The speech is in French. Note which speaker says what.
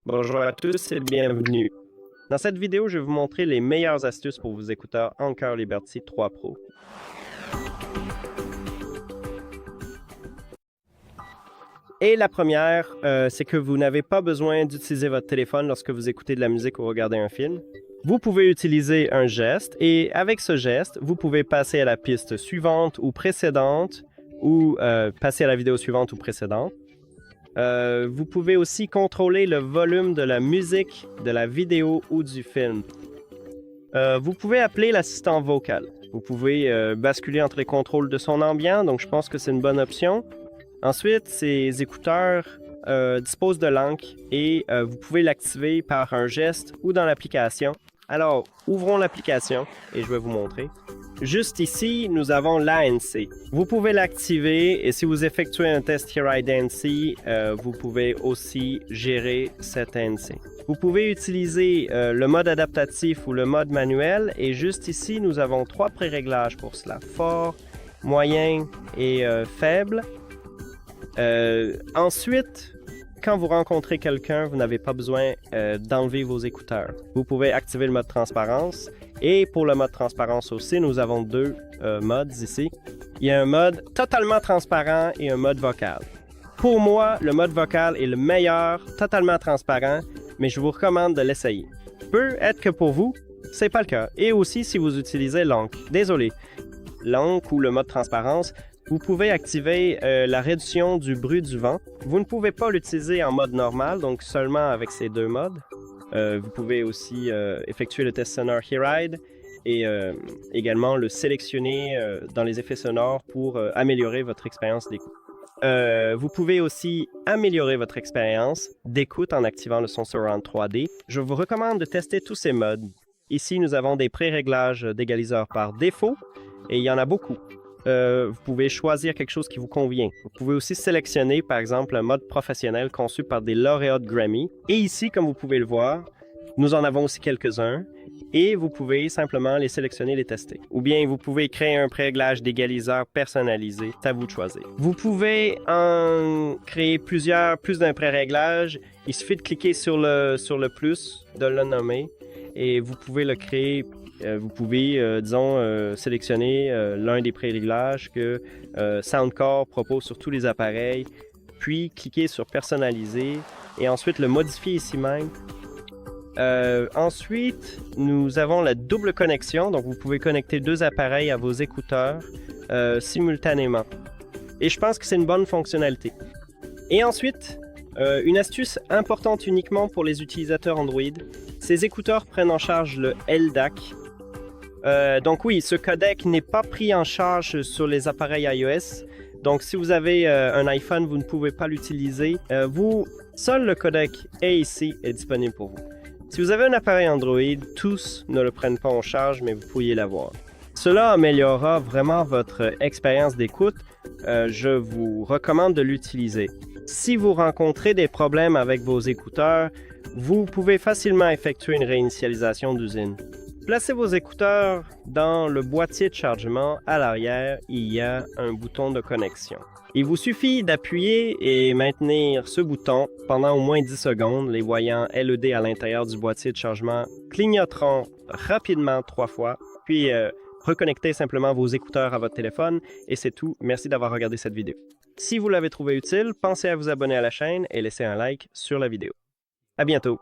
Speaker 1: Bonjour à tous et bienvenue. Dans cette vidéo, je vais vous montrer les meilleures astuces pour vos écouteurs Anker Liberty 3 Pro. Et la première, c'est que vous n'avez pas besoin d'utiliser votre téléphone lorsque vous écoutez de la musique ou regardez un film. Vous pouvez utiliser un geste et avec ce geste, vous pouvez passer à la piste suivante ou précédente ou passer à la vidéo suivante ou précédente. Vous pouvez aussi contrôler le volume de la musique, de la vidéo ou du film. Vous pouvez appeler l'assistant vocal. Vous pouvez basculer entre les contrôles de son ambiant, donc je pense que c'est une bonne option. Ensuite, ces écouteurs disposent de l'encre et vous pouvez l'activer par un geste ou dans l'application. Alors, ouvrons l'application et je vais vous montrer. Juste ici, nous avons l'ANC. Vous pouvez l'activer et si vous effectuez un test HearRide ANC, vous pouvez aussi gérer cet ANC. Vous pouvez utiliser le mode adaptatif ou le mode manuel et juste ici, nous avons 3 pré-réglages pour cela. Fort, moyen et faible. Ensuite, quand vous rencontrez quelqu'un, vous n'avez pas besoin d'enlever vos écouteurs. Vous pouvez activer le mode transparence. Et pour le mode transparence aussi, nous avons 2 modes ici. Il y a un mode totalement transparent et un mode vocal. Pour moi, le mode vocal est le meilleur, totalement transparent, mais je vous recommande de l'essayer. Peut être que pour vous, c'est pas le cas. Et aussi si vous utilisez l'encre. Désolé. L'encre ou le mode transparence, vous pouvez activer la réduction du bruit du vent. Vous ne pouvez pas l'utiliser en mode normal, donc seulement avec ces 2 modes. Vous pouvez aussi effectuer le test sonore HearRide et également le sélectionner dans les effets sonores pour améliorer votre expérience d'écoute. Vous pouvez aussi améliorer votre expérience d'écoute en activant le son Surround 3D. Je vous recommande de tester tous ces modes. Ici, nous avons des pré-réglages d'égaliseurs par défaut et il y en a beaucoup. Vous pouvez choisir quelque chose qui vous convient. Vous pouvez aussi sélectionner, par exemple, un mode professionnel conçu par des lauréats de Grammy. Et ici, comme vous pouvez le voir, nous en avons aussi quelques-uns. Et vous pouvez simplement les sélectionner et les tester. Ou bien vous pouvez créer un pré-réglage d'égaliseur personnalisé. C'est à vous de choisir. Vous pouvez en créer plus d'un pré-réglage. Il suffit de cliquer sur le plus, de le nommer. Et vous pouvez le créer. Vous pouvez, sélectionner l'un des pré-réglages que Soundcore propose sur tous les appareils, puis cliquer sur Personnaliser et ensuite le modifier ici même. Ensuite, nous avons la double connexion, donc vous pouvez connecter 2 appareils à vos écouteurs simultanément. Et je pense que c'est une bonne fonctionnalité. Et ensuite, une astuce importante uniquement pour les utilisateurs Android, ces écouteurs prennent en charge le LDAC. Donc oui, ce codec n'est pas pris en charge sur les appareils iOS. Donc si vous avez un iPhone, vous ne pouvez pas l'utiliser. Seul le codec AAC est disponible pour vous. Si vous avez un appareil Android, tous ne le prennent pas en charge, mais vous pourriez l'avoir. Cela améliorera vraiment votre expérience d'écoute. Je vous recommande de l'utiliser. Si vous rencontrez des problèmes avec vos écouteurs, vous pouvez facilement effectuer une réinitialisation d'usine. Placez vos écouteurs dans le boîtier de chargement. À l'arrière, il y a un bouton de connexion. Il vous suffit d'appuyer et maintenir ce bouton pendant au moins 10 secondes. Les voyants LED à l'intérieur du boîtier de chargement clignoteront rapidement 3 fois, puis reconnectez simplement vos écouteurs à votre téléphone et c'est tout. Merci d'avoir regardé cette vidéo. Si vous l'avez trouvé utile, pensez à vous abonner à la chaîne et laisser un like sur la vidéo. À bientôt!